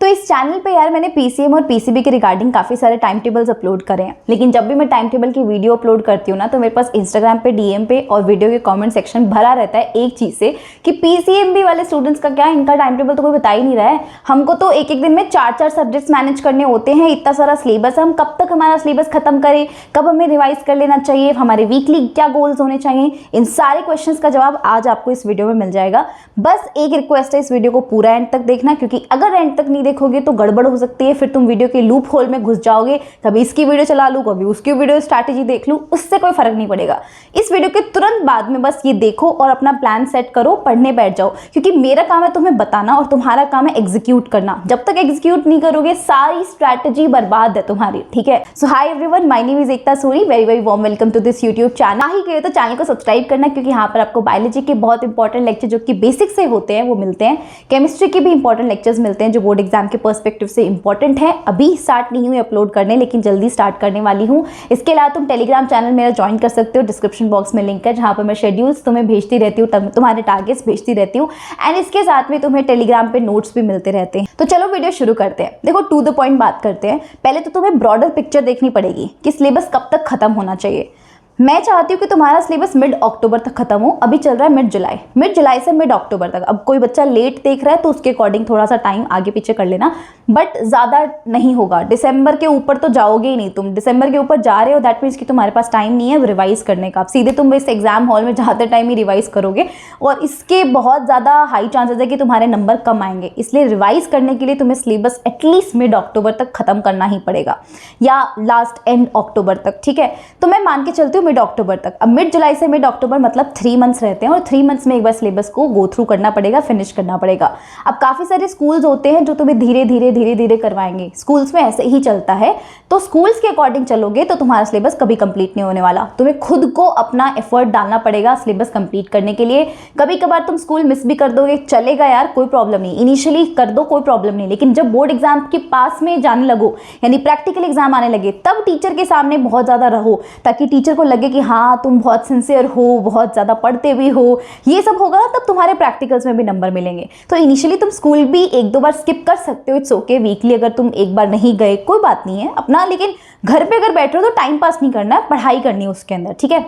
इस चैनल पे यार मैंने पीसीएम और पीसीबी के रिगार्डिंग काफ़ी सारे टाइम टेबल्स अपलोड करे हैं, लेकिन जब भी मैं टाइम टेबल की वीडियो अपलोड करती हूँ ना तो मेरे पास इंस्टाग्राम पे डीएम पे और वीडियो के कमेंट सेक्शन भरा रहता है एक चीज़ से कि पीसीएमबी वाले स्टूडेंट्स का क्या, इनका टाइम टेबल तो कोई बता ही नहीं रहा है। हमको तो एक एक दिन में 4-4 सब्जेक्ट्स मैनेज करने होते हैं, इतना सारा सिलेबस है, हम कब तक हमारा सिलेबस खत्म करें, कब हमें रिवाइज कर लेना चाहिए, हमारे वीकली क्या गोल्स होने चाहिए। इन सारे क्वेश्चन का जवाब आज आपको इस वीडियो में मिल जाएगा। बस एक रिक्वेस्ट है, इस वीडियो को पूरा एंड तक देखना, क्योंकि अगर एंड तक नहीं देखोगे तो गड़बड़ हो सकती है, फिर तुम वीडियो के लूप होल में घुस जाओगे, कभी इसकी वीडियो चला लूँ, कभी उसकी वीडियो स्ट्रैटेजी देख लूँ, उससे कोई फर्क नहीं पड़ेगा। इस वीडियो के तुरंत बाद में बस ये देखो और अपना प्लान सेट करो, पढ़ने बैठ जाओ, क्योंकि मेरा काम है तुम्हें बताना और तुम्हारा काम है एग्जीक्यूट करना। जब तक एग्जीक्यूट नहीं करोगे सारी स्ट्रैटेजी बर्बाद है तुम्हारी, ठीक है। So hi everyone, my name is Ekta Suri, very very warm welcome to this YouTube channel. ही कहे तो चैनल को सब्सक्राइब करना, क्योंकि यहाँ पर आपको बायोलॉजी के बहुत इंपॉर्टेंट लेक्चर जो कि बेसिक से होते हैं वो मिलते हैं, केमिस्ट्री के भी इंपॉर्टेंट लेक्चर्स मिलते हैं जो बोर्ड एग्जाम के पर्सपेक्टिव से इंपॉर्टेंट है। अभी स्टार्ट नहीं हुई अपलोड करने, लेकिन जल्दी स्टार्ट करने वाली हूँ। इसके अलावा तुम टेलीग्राम चैनल मेरा ज्वाइन कर सकते हो, डिस्क्रिप्शन बॉक्स में लिंक है, जहाँ पर मैं शेड्यूल्स तुम्हें भेजती रहती हूँ, तुम्हारे टारगेट्स भेजती रहती हूँ, एंड इसके साथ में तुम्हें टेलीग्राम पे नोट्स भी मिलते रहते हैं। तो चलो वीडियो शुरू करते हैं। देखो, टू द पॉइंट बात करते हैं। पहले तो तुम्हें ब्रॉडर पिक्चर देखनी पड़ेगी कि सिलेबस कब तक खत्म होना चाहिए। मैं चाहती हूँ कि तुम्हारा सिलेबस मिड अक्टूबर तक खत्म हो। अभी चल रहा है मिड जुलाई से मिड अक्टूबर तक। अब कोई बच्चा लेट देख रहा है तो उसके अकॉर्डिंग थोड़ा सा टाइम आगे पीछे कर लेना, बट ज़्यादा नहीं होगा। दिसंबर के ऊपर तो जाओगे ही नहीं तुम। दिसंबर के ऊपर जा रहे हो, दैट मीन्स कि तुम्हारे पास टाइम नहीं है रिवाइज करने का। सीधे तुम इस एग्जाम हॉल में जाते टाइम ही रिवाइज करोगे और इसके बहुत ज़्यादा हाई चांसेस है कि तुम्हारे नंबर कम आएंगे। इसलिए रिवाइज करने के लिए तुम्हें सिलेबस एटलीस्ट मिड अक्टूबर तक खत्म करना ही पड़ेगा, या लास्ट एंड अक्टूबर तक, ठीक है। तो मैं मान के चलती हूँ मिड अक्टूबर तक। अब मिड जुलाई से मिड अक्टूबर मतलब 3 मंथ्स रहते हैं, और 3 मंथ्स में एक बार सिलेबस को गो थ्रू करना पड़ेगा, फिनिश करना पड़ेगा। अब काफ़ी सारे स्कूल्स होते हैं जो तुम्हें धीरे धीरे करवाएंगे। स्कूल्स में ऐसे ही चलता है, तो स्कूल्स के अकॉर्डिंग चलोगे तो तुम्हारा सिलेबस कभी कंप्लीट नहीं होने वाला। तुम्हें खुद को अपना एफर्ट डालना पड़ेगा सिलेबस कंप्लीट करने के लिए। कभी कभार तुम स्कूल मिस भी कर दोगे, चलेगा यार, कोई प्रॉब्लम नहीं। इनिशियली कर दो, कोई प्रॉब्लम नहीं, लेकिन जब बोर्ड एग्जाम के पास में जाने लगो, यानी प्रैक्टिकल एग्जाम आने लगे, तब टीचर के सामने बहुत ज़्यादा रहो, ताकि टीचर को लगे कि हाँ तुम बहुत सिंसियर हो, बहुत ज़्यादा पढ़ते भी हो। ये सब होगा तब तुम्हारे प्रैक्टिकल्स में भी नंबर मिलेंगे। तो इनिशियली तुम स्कूल भी 1-2 बार स्किप कर सकते हो, इट्स ओके। वीकली अगर तुम एक बार नहीं गए कोई बात नहीं है अपना, लेकिन घर पे अगर बैठ रहे हो तो टाइम पास नहीं करना है, पढ़ाई करनी है उसके अंदर, ठीक है।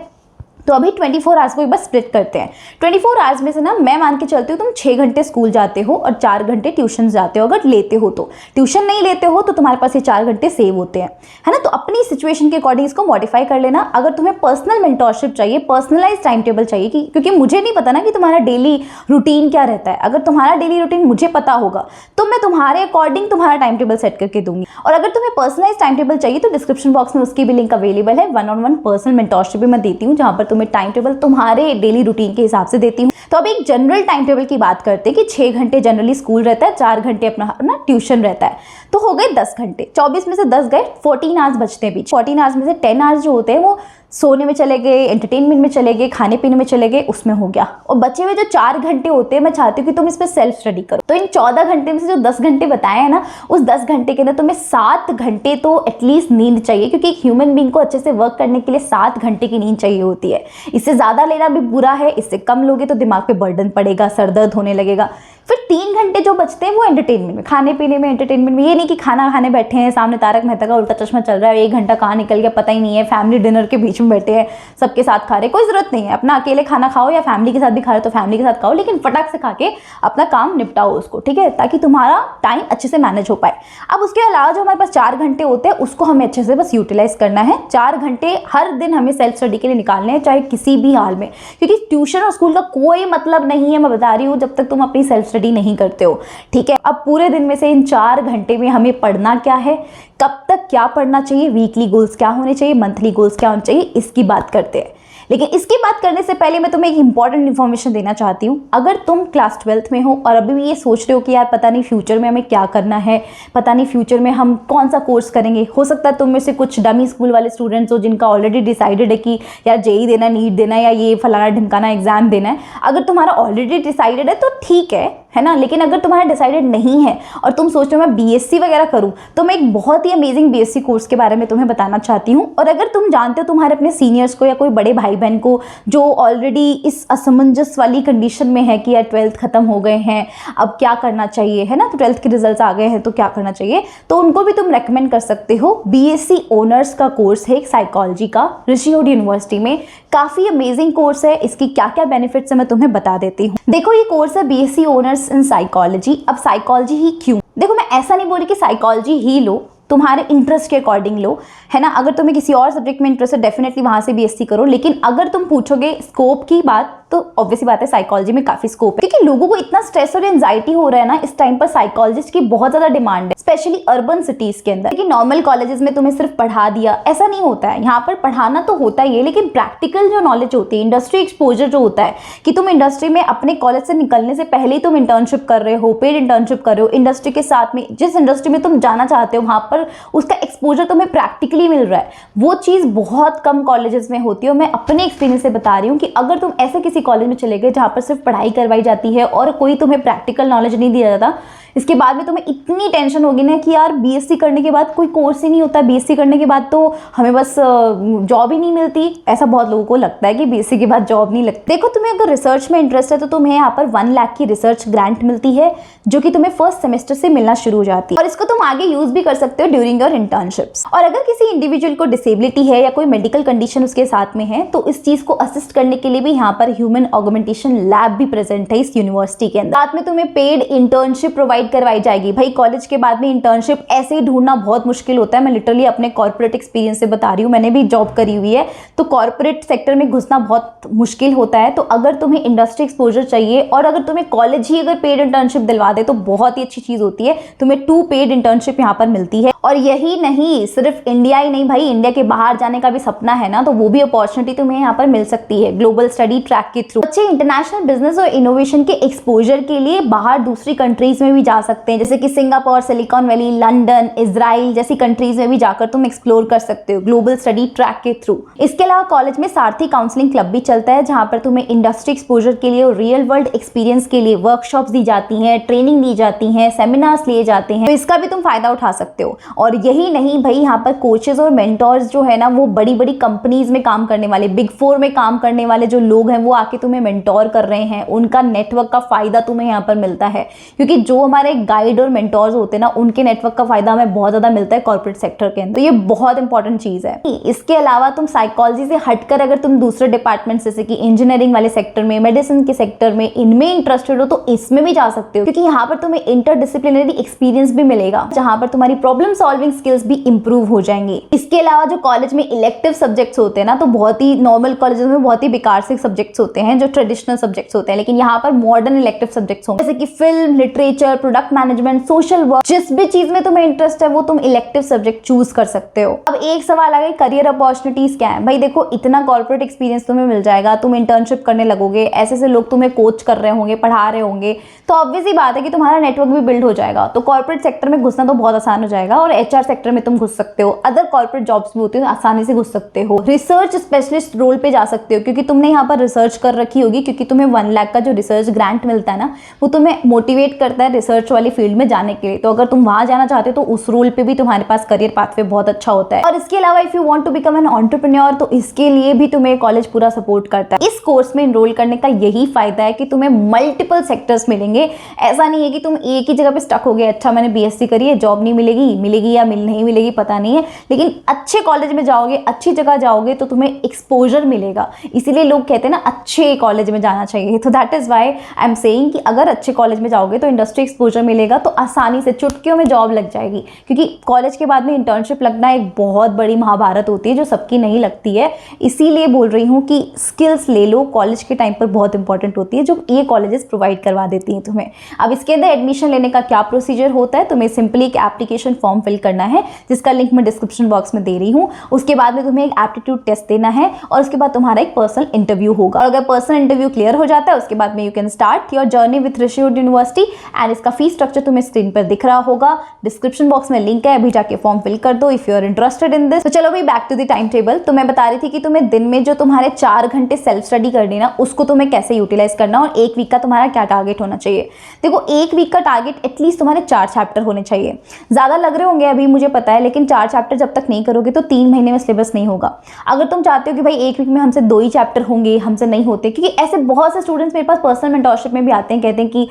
तो अभी 24 आवर्स को एक बार स्प्लिट करते हैं। 24 आवर्स में से ना मैं मान के चलती हूँ तुम 6 घंटे स्कूल जाते हो और 4 घंटे ट्यूशन जाते हो, अगर लेते हो तो। ट्यूशन नहीं लेते हो तो तुम्हारे पास ये 4 घंटे सेव होते हैं, है ना। तो अपनी सिचुएशन के अकॉर्डिंग इसको मॉडिफाई कर लेना। अगर तुम्हें पर्सनल मेंटोरशिप चाहिए, पर्सनलाइज टाइम टेबल चाहिए, क्योंकि मुझे नहीं पता ना कि तुम्हारा डेली रूटीन क्या रहता है। अगर तुम्हारा डेली रूटीन मुझे पता होगा तो मैं तुम्हारे अकॉर्डिंग तुम्हारा टाइम टेबल सेट करके दूंगी। और अगर तुम्हें पर्सनलाइज टाइम टेबल चाहिए तो डिस्क्रिप्शन बॉक्स में उसकी भी लिंक अवेलेबल है। 1-on-1 पर्सनल मेंटोरशिप भी मैं देती हूँ, जहाँ पर तुम्हें टाइम टेबल तुम्हारे डेली रूटीन के हिसाब से देती हूँ। तो अब एक जनरल टाइम टेबल की बात करते हैं कि 6 घंटे जनरली स्कूल रहता है, 4 घंटे अपना ट्यूशन रहता है, तो हो गए 10 घंटे। 24 में से 10 गए, 14 आवर्स बचते हैं बीच। 14 आवर्स में से 10 आवर्स जो होते हैं वो सोने में चले गए, एंटरटेनमेंट में चले गए, खाने पीने में चले गए, उसमें हो गया। और बचे हुए जो 4 घंटे होते हैं, मैं चाहती हूँ कि तुम इस पर सेल्फ स्टडी करो। तो इन 14 घंटे में से जो 10 घंटे बताए हैं ना, उस 10 घंटे के अंदर तुम्हें 7 घंटे तो एटलीस्ट नींद चाहिए, क्योंकि एक ह्यूमन बीइंग को अच्छे से वर्क करने के लिए 7 घंटे की नींद चाहिए होती है। इससे ज़्यादा लेना भी बुरा है, इससे कम लोगे तो दिमाग पे बर्डन पड़ेगा, सर दर्द होने लगेगा। फिर 3 घंटे जो बचते हैं वो एंटरटेनमेंट में, खाने पीने में, एंटरटेनमेंट में। ये नहीं कि खाना खाने बैठे हैं, सामने तारक मेहता का उल्टा चश्मा चल रहा है, 1 घंटा कहाँ निकल गया पता ही नहीं है, फैमिली डिनर के बीच में बैठे हैं, सबके साथ खा रहे, कोई जरूरत नहीं है। अपना अकेले खाना खाओ या फैमिली के साथ भी खा रहे हो तो फैमिली के साथ खाओ, लेकिन फटाक से खा के अपना काम निपटाओ उसको, ठीक है, ताकि तुम्हारा टाइम अच्छे से मैनेज हो पाए। अब उसके अलावा जो हमारे पास 4 घंटे होते हैं उसको हमें अच्छे से बस यूटिलाइज करना है। 4 घंटे हर दिन हमें सेल्फ स्टडी के लिए निकालने हैं, चाहे किसी भी हाल में, क्योंकि ट्यूशन और स्कूल का कोई मतलब नहीं है, मैं बता रही हूँ, जब तक तुम अपनी सेल्फ स्टडी नहीं करते हो, ठीक है। अब पूरे दिन में से इन 4 घंटे में हमें पढ़ना क्या है, कब तक क्या पढ़ना चाहिए, वीकली गोल्स क्या होने चाहिए, मंथली गोल्स क्या होने चाहिए, इसकी बात करते हैं। लेकिन इसकी बात करने से पहले मैं तुम्हें एक इंपॉर्टेंट इन्फॉर्मेशन देना चाहती हूँ। अगर तुम क्लास 12th में हो और अभी भी ये सोच रहे हो कि यार पता नहीं फ्यूचर में हमें क्या करना है, पता नहीं फ्यूचर में हम कौन सा कोर्स करेंगे, हो सकता है तुम में से कुछ डमी स्कूल वाले स्टूडेंट्स हो जिनका ऑलरेडी डिसाइडेड है कि यार जेई देना, नीट देना, या ये फलाना ढिमकाना एग्जाम देना है। अगर तुम्हारा ऑलरेडी डिसाइडेड है तो ठीक है, है ना। लेकिन अगर तुम्हारा डिसाइडेड नहीं है और तुम सोच रहे हो मैं बीएससी वगैरह करूँ, तो मैं एक बहुत ही अमेजिंग बीएससी कोर्स के बारे में तुम्हें बताना चाहती हूँ। और अगर तुम जानते हो तुम्हारे अपने सीनियर्स को या कोई बड़े भाई बहन को जो ऑलरेडी इस असमंजस वाली कंडीशन में है कि यार 12th खत्म हो गए हैं, अब क्या करना चाहिए, है ना, तो 12th के रिजल्ट आ गए हैं तो क्या करना चाहिए, तो उनको भी तुम रेकमेंड कर सकते हो। बीएससी ऑनर्स का कोर्स है साइकोलॉजी का, ऋषि होड यूनिवर्सिटी में। काफी अमेजिंग कोर्स है। इसकी क्या क्या बेनिफिट्स है मैं तुम्हें बता देती हूँ। देखो, ये कोर्स है बीएससी ऑनर्स इन साइकोलॉजी। अब साइकोलॉजी ही क्यों? देखो, मैं ऐसा नहीं बोल रही कि साइकोलॉजी ही लो, तुम्हारे इंटरेस्ट के अकॉर्डिंग लो, है ना। अगर तुम्हें किसी और सब्जेक्ट में इंटरेस्ट है, डेफिनेटली वहां से बीएससी करो। लेकिन अगर तुम पूछोगे स्कोप की बात, तो ऑब्वियसली बात है साइकोलॉजी में काफी स्कोप है, क्योंकि लोगों को इतना स्ट्रेस और एंजाइटी हो रहा है ना इस टाइम पर, साइकोलॉजिस्ट की बहुत ज्यादा डिमांड है, स्पेशली अर्बन सिटीज के अंदर। लेकिन नॉर्मल कॉलेजेस में तुम्हें सिर्फ पढ़ा दिया, ऐसा नहीं होता है। यहाँ पर पढ़ाना तो होता ही है, लेकिन प्रैक्टिकल जो नॉलेज होती है, इंडस्ट्री एक्सपोजर जो होता है, कि तुम इंडस्ट्री में अपने कॉलेज से निकलने से पहले ही तुम इंटर्नशिप कर रहे हो, पेड इंटर्नशिप कर रहे हो, इंडस्ट्री के साथ में जिस इंडस्ट्री में तुम जाना चाहते हो वहां पर उसका एक्सपोजर तुम्हें प्रैक्टिकली मिल रहा है, वो चीज बहुत कम कॉलेजेस में होती है। मैं अपने एक्सपीरियंस से बता रही हूँ कि अगर तुम ऐसे किसी कॉलेज में चले गए जहां पर सिर्फ पढ़ाई करवाई जाती है और कोई तुम्हें प्रैक्टिकल नॉलेज नहीं दिया जाता, इसके बाद में तुम्हें इतनी टेंशन होगी ना कि यार बीएससी करने के बाद कोई कोर्स ही नहीं होता, बीएससी करने के बाद तो हमें बस जॉब ही नहीं मिलती। ऐसा बहुत लोगों को लगता है कि बीएससी के बाद जॉब नहीं लगती। देखो, तुम्हें अगर रिसर्च में इंटरेस्ट है तो तुम्हें यहाँ पर 1 लाख की रिसर्च ग्रांट मिलती है, जो कि तुम्हें फर्स्ट सेमेस्टर से मिलना शुरू हो जाती है, और इसको तुम आगे यूज भी कर सकते हो ड्यूरिंग योर इंटर्नशिप्स। और अगर किसी इंडिविजुअल को डिसेबिलिटी है या कोई मेडिकल कंडीशन उसके साथ में है, तो इस चीज को असिस्ट करने के लिए भी यहाँ पर ह्यूमन ऑगमेंटेशन लैब भी प्रेजेंट है इस यूनिवर्सिटी के अंदर। साथ में तुम्हें पेड इंटर्नशिप प्रोवाइड करवाई जाएगी। भाई, कॉलेज के बाद में इंटर्नशिप ऐसे ही ढूंढना बहुत मुश्किल होता है। मैं लिटरली अपने कॉर्पोरेट एक्सपीरियंस से बता रही हूँ, मैंने भी जॉब करी हुई है, तो कॉर्पोरेट सेक्टर में घुसना बहुत मुश्किल होता है। तो अगर तुम्हें इंडस्ट्री एक्सपोजर चाहिए और अगर तुम्हें कॉलेज ही अगर पेड इंटर्नशिप दिलवा दे तो बहुत ही अच्छी चीज होती है। तुम्हें 2 पेड इंटर्नशिप यहाँ पर मिलती है। और यही नहीं, सिर्फ इंडिया ही नहीं भाई, इंडिया के बाहर जाने का भी सपना है ना, तो वो भी अपॉर्चुनिटी तुम्हें यहाँ पर मिल सकती है ग्लोबल स्टडी ट्रैक के थ्रू। बच्चे इंटरनेशनल बिजनेस और इनोवेशन के एक्सपोजर के लिए बाहर दूसरी कंट्रीज में भी जा सकते हैं, जैसे कि Singapore, silicon valley, London, Israel जैसी कंट्रीज में भी जाकर तुम एक्सप्लोर कर सकते हो ग्लोबल स्टडी ट्रैक के थ्रू। इसके अलावा कॉलेज में सारथी काउंसलिंग क्लब भी चलता है, जहां पर तुम्हें इंडस्ट्री एक्सपोजर के लिए और रियल वर्ल्ड एक्सपीरियंस के लिए वर्कशॉप्स दी जाती हैं, ट्रेनिंग दी जाती हैं, सेमिनार्स लिए जाते हैं, तो इसका भी तुम फायदा उठा सकते हो। और यही नहीं भाई, यहाँ पर कोचेज और मेंटोर्स जो है ना, वो बड़ी बड़ी कंपनीज में काम करने वाले, बिग 4 में काम करने वाले जो लोग हैं, वो आके तुम्हें मेंटोर कर रहे हैं। उनका नेटवर्क का फायदा तुम्हें यहाँ पर मिलता है, क्योंकि जो हमारे गाइड और मेंटोर्स होते हैं ना, उनके नेटवर्क का फायदा हमें बहुत ज्यादा मिलता है कॉर्पोरेट सेक्टर के अंदर। तो ये बहुत इंपॉर्टेंट चीज है। इसके अलावा तुम साइकोलॉजी से हटकर अगर तुम दूसरे डिपार्टमेंट जैसे कि इंजीनियरिंग वाले सेक्टर में, मेडिसिन के सेक्टर में, इनमें इंटरेस्टेड हो तो इसमें भी जा सकते हो, क्योंकि यहाँ पर तुम्हें इंटरडिसिप्लिनरी एक्सपीरियंस भी मिलेगा, जहां पर तुम्हारी प्रॉब्लम सॉल्विंग स्किल्स भी इंप्रूव हो जाएंगे। इसके अलावा जो कॉलेज में इलेक्टिव सब्जेक्ट्स होते हैं ना, तो बहुत ही नॉर्मल कॉलेजेस में बहुत ही बेकार से सब्जेक्ट्स होते हैं जो ट्रेडिशनल सब्जेक्ट्स होते हैं, लेकिन यहाँ पर मॉडर्न इलेक्टिव सब्जेक्ट्स होंगे, जैसे कि film, literature, product management, social work. जिस भी चीज में तुम्हें इंटरेस्ट है वो तुम इलेक्टिव सब्जेक्ट चूज कर सकते हो। अब एक सवाल आ गया, करियर अपॉर्चुनिटीज क्या है? भाई देखो, इतना कॉर्पोरेट एक्सपीरियंस तुम्हें मिल जाएगा, तुम इंटर्नशिप करने लगोगे, ऐसे ऐसे लोग तुम्हें कोच कर रहे होंगे, पढ़ा रहे होंगे, तो ऑब्वियस ही बात है कि तुम्हारा नेटवर्क भी बिल्ड हो जाएगा। तो कॉर्पोरेट सेक्टर में घुसना तो बहुत आसान हो जाएगा, और एचआर सेक्टर में तुम घुस सकते हो, अदर कॉर्पोरेट जॉब्स भी होती है, आसानी से घुस सकते हो। रिसर्च स्पेशलिस्ट रोल पे जा सकते हो, क्योंकि तुमने यहाँ पर रिसर्च कर रखी होगी, क्योंकि तुम्हें 1 लाख का जो रिसर्च ग्रांट मिलता है ना, वो तुम्हें मोटिवेट करता है रिसर्च वाली फील्ड में जाने के लिए। तो अगर तुम वहां जाना चाहते हो तो उस रोल पे भी तुम्हारे पास करियर पाथवे बहुत अच्छा होता है। और इसके अलावा if you want to become an entrepreneur, तो इसके लिए भी तुम्हें कॉलेज पूरा सपोर्ट करता है। इस कोर्स में एनरोल करने का यही फायदा है कि तुम्हें मल्टीपल सेक्टर्स मिलेंगे। ऐसा नहीं है कि तुम एक ही जगह पे स्टक हो गए, अच्छा मैंने बीएससी करी है, जॉब नहीं मिलेगी या नहीं मिलेगी पता नहीं है, लेकिन अच्छे कॉलेज में जाओगे, अच्छी जगह जाओगे तो तुम्हें एक्सपोजर मिलेगा। इसीलिए लोग कहते हैं ना, अच्छे कॉलेज में जाना चाहिए। तो that is why I am saying कि अगर अच्छे कॉलेज में जाओगे तो इंडस्ट्री एक्सपोजर मिलेगा, तो आसानी से चुटकियों में जॉब लग जाएगी। क्योंकि कॉलेज के बाद में इंटर्नशिप लगना एक बहुत बड़ी महाभारत होती है जो सबकी नहीं लगती है। इसीलिए बोल रही हूँ कि स्किल्स ले लो, कॉलेज के टाइम पर बहुत इंपॉर्टेंट होती है, जो ये कॉलेजेस प्रोवाइड करवा देती हैं तुम्हें। अब इसके अंदर एडमिशन लेने का क्या प्रोसीजर होता है, तुम्हें सिंपली एक एप्लीकेशन फॉर्म फिल करना है, जिसका लिंक मैं डिस्क्रिप्शन बॉक्स में दे रही हूँ। उसके बाद में तुम्हें एक एप्टीट्यूड टेस्ट देना है, और उसके बाद तुम्हारा एक पर्सनल इंटरव्यू होगा। और अगर पर्सनल इंटरव्यू क्लियर हो जाता है, उसके बाद में you can start your journey with Rishihood university, and इसका फीस स्ट्रक्चर तुम्हें स्क्रीन पर दिख रहा होगा, डिस्क्रिप्शन बॉक्स में लिंक है, अभी जाके फॉर्म फिल कर दो if you are interested in this. तो चलो भाई back to the time table. तो मैं बता रही थी कि तुम्हें दिन में जो तुम्हारे 4 घंटे सेल्फ स्टडी करनी ना, उसको तुम्हें कैसे यूटिलाइज करना और एक वीक का तुम्हारा क्या टारगेट होना चाहिए। देखो एक वीक का टारगेट एटलीस्ट तुम्हारे 4 चैप्टर होने चाहिए। ज़्यादा लग रहे होंगे अभी मुझे पता है, लेकिन 4 चैप्टर जब तक नहीं करोगे तो 3 महीने में सिलेबस नहीं होगा। अगर तुम चाहते हो कि भाई एक वीक में हमसे 2 ही चैप्टर होंगे, हमसे नहीं होते, क्योंकि ऐसे बहुत से स्टूडेंट्स मेरे पास पर्सनल मेंटरशिप में भी आते हैं, कहते हैं कि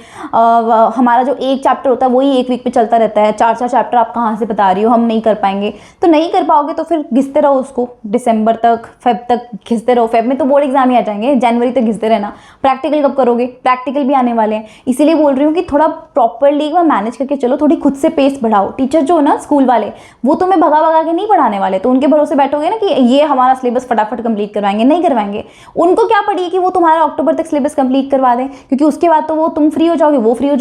हमारा जो एक चैप्टर होता है वही एक वीक पे चलता रहता है, 4 चैप्टर आप कहाँ से बता रही हो, हम नहीं कर पाएंगे। तो नहीं कर पाओगे तो फिर घिसते रहो उसको, दिसंबर तक, फेब तक घिसते रहो। फेब में तो बोर्ड एग्जाम ही आ जाएंगे, जनवरी तक घिसते रहना। प्रैक्टिकल कब करोगे? प्रैक्टिकल भी आने वाले हैं, इसीलिए बोल रही हूँ कि थोड़ा प्रॉपरली मैनेज करके चलो, थोड़ी खुद से पेस बढ़ाओ। टीचर जो ना स्कूल वाले, वो तुम्हें भगा भगा के नहीं पढ़ाने वाले, तो उनके भरोसे बैठोगे ना कि ये हमारा सिलेबस फटाफट कंप्लीट करवाएंगे, नहीं करवाएंगे। उनको क्या पड़ी कि वो तुम्हारा अक्टूबर तक सिलेबस कंप्लीट करवा दें, क्योंकि उसके बाद तो वो तुम फ्री हो जाओगे, वो फ्री हो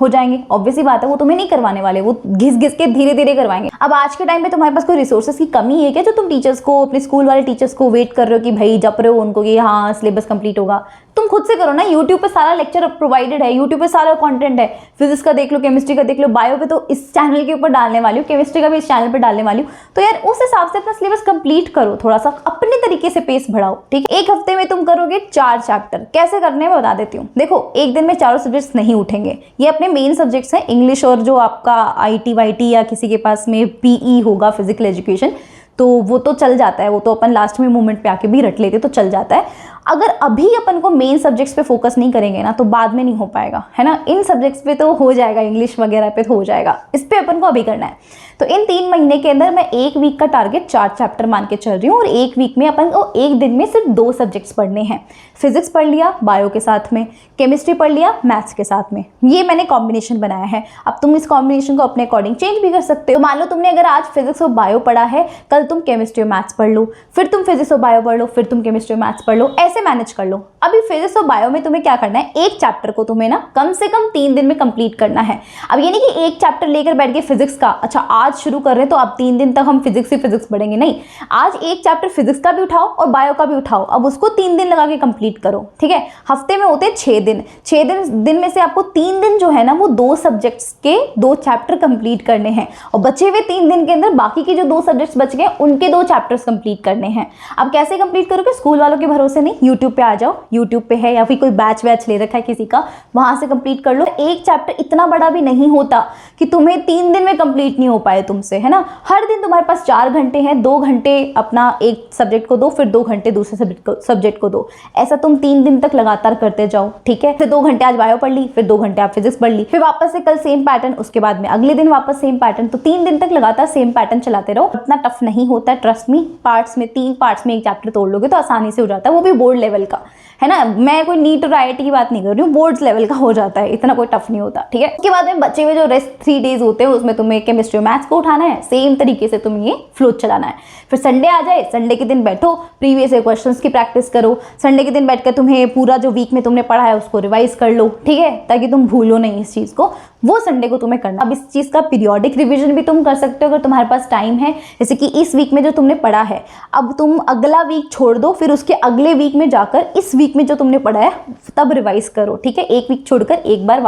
जाएंगे। ऑब्वियसली बात है, वो तुम्हें नहीं करवाने वाले, वो घिस घिस के धीरे धीरे करवाएंगे। अब आज के टाइम में तुम्हारे पास कोई रिसोर्सेज की कमी है क्या, जो तुम टीचर्स को, अपने स्कूल वाले टीचर्स को वेट कर रहे हो कि भाई जप रहे हो उनको कि हाँ सिलेबस कंप्लीट होगा? तुम खुद से करो ना। यूट्यूब पे सारा लेक्चर प्रोवाइडेड है, यूट्यूब पे सारा कंटेंट है। फिजिक्स का देख लो, केमिस्ट्री का देख लो, बायो पे तो इस चैनल के ऊपर डालने वाली हूँ, केमिस्ट्री का भी इस चैनल पे डालने वाली हूँ। तो यार उस हिसाब से अपना सिलेबस कंप्लीट करो, थोड़ा सा अपने तरीके से पेस बढ़ाओ, ठीक है। एक हफ्ते में तुम करोगे 4 चैप्टर, कैसे करने में बता देती हूँ। देखो एक दिन में चारों सब्जेक्ट्स नहीं उठेंगे, ये अपने मेन सब्जेक्ट्स हैं, इंग्लिश और जो आपका IT वाईटी या किसी के पास में PE होगा, फिजिकल एजुकेशन, तो वो तो चल जाता है, वो तो अपन लास्ट में मोमेंट पे आके भी रट लेते तो चल जाता है। अगर अभी अपन को मेन सब्जेक्ट्स पे फोकस नहीं करेंगे ना तो बाद में नहीं हो पाएगा, है ना। इन सब्जेक्ट्स पे तो हो जाएगा, इंग्लिश वगैरह पे तो हो जाएगा, इस पे अपन को अभी करना है। तो इन 3 महीने के अंदर मैं एक वीक का टारगेट 4 चैप्टर मान के चल रही हूँ, और एक वीक में अपन को एक दिन में सिर्फ 2 सब्जेक्ट्स पढ़ने हैं। फिजिक्स पढ़ लिया बायो के साथ में, केमिस्ट्री पढ़ लिया मैथ्स के साथ में। ये मैंने कॉम्बिनेशन बनाया है। अब तुम इस कॉम्बिनेशन को अपने अकॉर्डिंग चेंज भी कर सकते हो। मान लो तुमने अगर आज फिजिक्स और बायो पढ़ा है, कल तुम केमिस्ट्री और मैथ्स पढ़ लो, फिर तुम फिजिक्स और बायो पढ़ लो, फिर तुम केमिस्ट्री और मैथ्स पढ़ लो, ऐसे मैनेज कर लो। अभी फिजिक्स और बायो में तुम्हें क्या करना है, एक चैप्टर को तुम्हें ना कम से कम 3 दिन में कंप्लीट करना है। अब ये नहीं कि एक चैप्टर लेकर बैठ के फिजिक्स का, अच्छा आज शुरू कर रहे हैं तो अब 3 दिन तक हम फिजिक्स ही फिजिक्स पढ़ेंगे, नहीं। आज एक चैप्टर फिजिक्स का भी उठाओ और बायो का भी उठाओ, अब उसको 3 दिन लगा के कंप्लीट करो, ठीक है। हफ्ते में होते हैं 6 दिन, 6 दिन में से आपको 3 दिन जो है ना वो 2 सब्जेक्ट्स के 2 चैप्टर कंप्लीट करने हैं, और बचे हुए 3 दिन के अंदर बाकी के जो 2 सब्जेक्ट्स बच गए उनके 2 चैप्टर्स कंप्लीट करने हैं। अब कैसे कंप्लीट करोगे? स्कूल वालों के भरोसे नहीं, यूट्यूब पे आ जाओ, यूट्यूब पे है, या फिर कोई बैच ले रखा है किसी का, वहां से कंप्लीट कर लो। एक चैप्टर इतना बड़ा भी नहीं होता कि तुम्हें 3 दिन में कंप्लीट नहीं हो पाए तुमसे, है ना। हर दिन तुम्हारे पास 4 घंटे हैं, 2 घंटे अपना एक सब्जेक्ट को दो, फिर 2 घंटे दूसरे सब्जेक्ट को दो। ऐसा तुम 3 दिन तक लगातार करते जाओ, ठीक है। फिर 2 घंटे आज बायो पढ़ ली, फिर 2 घंटे आप फिजिक्स पढ़ ली, फिर वापस से कल सेम पैटर्न, उसके बाद में अगले दिन वापस सेम पैटर्न। तो 3 दिन तक लगातार सेम पैटर्न चलाते रहो। इतना टफ नहीं होता है, ट्रस्ट मी। पार्ट्स में 3 पार्ट्स में एक चैप्टर तोड़ लोगे तो आसानी से हो जाता है, वो भी बोर्ड लेवल का, है ना। मैं कोई नीट और IIT की बात नहीं कर रही हूँ, बोर्ड्स लेवल का हो जाता है, इतना कोई टफ नहीं होता, ठीक है। उसके बाद में बचे हुए जो रेस्ट 3 डेज होते हैं उसमें तुम्हें केमिस्ट्री और मैथ्स को उठाना है, सेम तरीके से तुम्हें ये फ्लो चलाना है। फिर संडे आ जाए, संडे के दिन बैठो, प्रीवियस ईयर क्वेश्चंस की प्रैक्टिस करो। संडे के दिन बैठकर तुम्हें पूरा जो वीक में तुमने पढ़ा है उसको रिवाइज कर लो, ठीक है, ताकि तुम भूलो नहीं इस चीज़ को। वो संडे को तुम्हें करना। अब इस चीज़ का पीरियोडिक रिवीजन भी तुम कर सकते हो अगर तुम्हारे पास टाइम है। जैसे कि इस वीक में जो तुमने पढ़ा है, अब तुम अगला वीक छोड़ दो, फिर उसके अगले वीक में जाकर इस वीक में जो तुमने पढ़ा है तब रिवाइज करो, ठीक है। एक वीक छोड़कर एक बार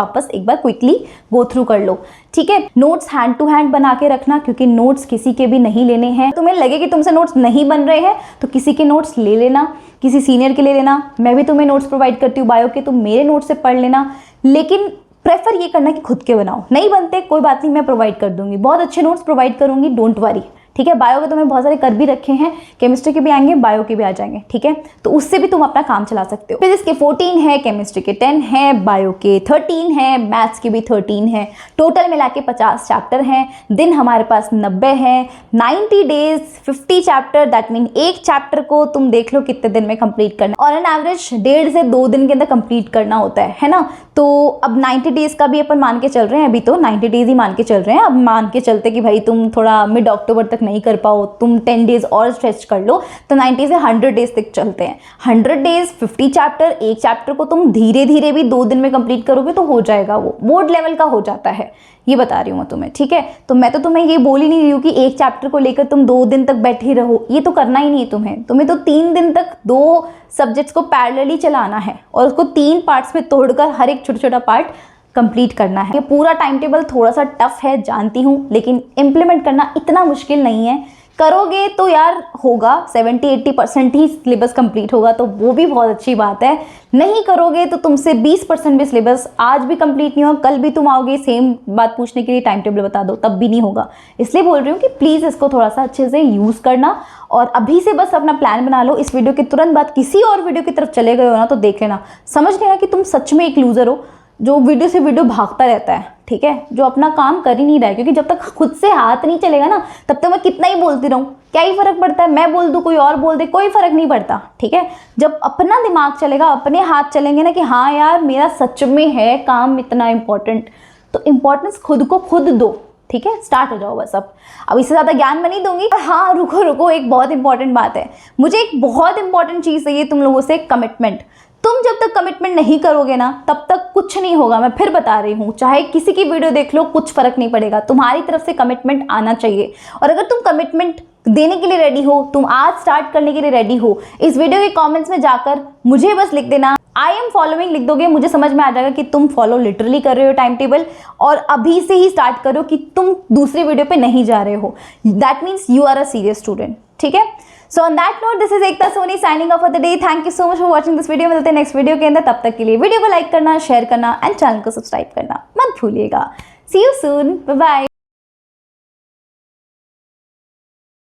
क्विकली गो थ्रू कर लो, ठीक है। नोट्स हैंड टू हैंड बना के रखना, क्योंकि नोट्स किसी के भी नहीं लेने हैं। तुम्हें लगे कि तुमसे नोट्स नहीं बन रहे हैं तो किसी के नोट्स ले लेना, किसी सीनियर के ले लेना। मैं भी तुम्हें नोट्स प्रोवाइड करती हूँ बायो के, तुम मेरे नोट्स से पढ़ लेना, लेकिन प्रेफर ये करना कि खुद के बनाओ। नहीं बनते कोई बात नहीं, मैं प्रोवाइड कर दूंगी, बहुत अच्छे नोट्स प्रोवाइड करूंगी, डोंट वरी, ठीक है। बायो के तो मैं बहुत सारे कर भी रखे हैं, केमिस्ट्री के भी आएंगे, बायो के भी आ जाएंगे, ठीक है। तो उससे भी तुम अपना काम चला सकते हो। फिजिक्स के 14 है, केमिस्ट्री के 10 है, बायो के 13 है, मैथ्स के भी 13 है, टोटल मिला के 50 चैप्टर हैं। दिन हमारे पास 90 है, 90 डेज 50 चैप्टर, दैट मीन एक चैप्टर को तुम देख लो कितने दिन में कंप्लीट करना, और एन एवरेज 1.5 से 2 दिन के अंदर कंप्लीट करना होता है ना। तो अब 90 डेज का भी अपन मान के चल रहे हैं, अभी तो 90 डेज ही मान के चल रहे हैं। अब मान के चलते कि भाई तुम थोड़ा मिड अक्टूबर तक नहीं कर पाओ, तुम 10 डेज और स्ट्रेच कर लो, तो 90 से 100 डेज तक चलते हैं। 100 डेज 50 चैप्टर, एक चैप्टर को तुम धीरे धीरे भी 2 दिन में कंप्लीट करोगे तो हो जाएगा, वो बोर्ड लेवल का हो जाता है, ये बता रही हूँ मैं तुम्हें, ठीक है। तो मैं तो तुम्हें ये बोल ही नहीं रही हूँ कि एक चैप्टर को लेकर तुम 2 दिन तक बैठे रहो, ये तो करना ही नहीं है तुम्हें तो 3 दिन तक 2 सब्जेक्ट्स को पैरेलली चलाना है, और उसको 3 पार्ट्स में तोड़कर हर एक छोटा छोटा पार्ट कंप्लीट करना है। ये पूरा टाइम टेबल थोड़ा सा टफ है जानती हूँ, लेकिन इम्प्लीमेंट करना इतना मुश्किल नहीं है। करोगे तो यार होगा, 70-80% ही सिलेबस कंप्लीट होगा, तो वो भी बहुत अच्छी बात है। नहीं करोगे तो तुमसे 20% भी सिलेबस आज भी कंप्लीट नहीं होगा, कल भी तुम आओगे सेम बात पूछने के लिए टाइम टेबल बता दो, तब भी नहीं होगा। इसलिए बोल रही हूँ कि प्लीज़ इसको थोड़ा सा अच्छे से यूज़ करना, और अभी से बस अपना प्लान बना लो। इस वीडियो के तुरंत बाद किसी और वीडियो की तरफ चले गए हो ना, तो देख लेना, समझ लेना कि तुम सच में एक लूज़र हो जो वीडियो से वीडियो भागता रहता है, ठीक है, जो अपना काम कर ही नहीं रहा है। क्योंकि जब तक खुद से हाथ नहीं चलेगा ना, तब तक मैं कितना ही बोलती रहूँ, क्या ही फर्क पड़ता है, मैं बोल दूँ कोई और बोल दे, कोई फर्क नहीं पड़ता, ठीक है। जब अपना दिमाग चलेगा, अपने हाथ चलेंगे ना कि हाँ यार मेरा सच में है काम इतना इंपॉर्टेंट, तो इम्पोर्टेंस खुद को खुद दो, ठीक है। स्टार्ट हो जाओ बस। अब इससे ज़्यादा ज्ञान मैं नहीं दूंगी। हाँ रुको, एक बहुत इंपॉर्टेंट बात है, मुझे एक बहुत इंपॉर्टेंट चीज़ चाहिए तुम लोगों से, कमिटमेंट। तुम जब तक कमिटमेंट नहीं करोगे ना, तब तक कुछ नहीं होगा। मैं फिर बता रही हूँ, चाहे किसी की वीडियो देख लो, कुछ फर्क नहीं पड़ेगा, तुम्हारी तरफ से कमिटमेंट आना चाहिए। और अगर तुम कमिटमेंट देने के लिए रेडी हो, तुम आज स्टार्ट करने के लिए रेडी हो, इस वीडियो के कमेंट्स में जाकर मुझे बस लिख देना आई एम फॉलोइंग, लिख दोगे, मुझे समझ में आ जाएगा कि तुम फॉलो लिटरली कर रहे हो टाइम टेबल, और अभी से ही स्टार्ट करो कि तुम दूसरी वीडियो पे नहीं जा रहे हो। That means you are a serious student, ठीक है। So on that note, this is Ekta Soni signing off for the day. Thank you so much for watching this video. मिलते हैं नेक्स्ट वीडियो के अंदर, तब तक के लिए वीडियो को लाइक करना, शेयर करना एंड चैनल को सब्सक्राइब करना मत भूलिएगा। सी यू सून, बाय बाय।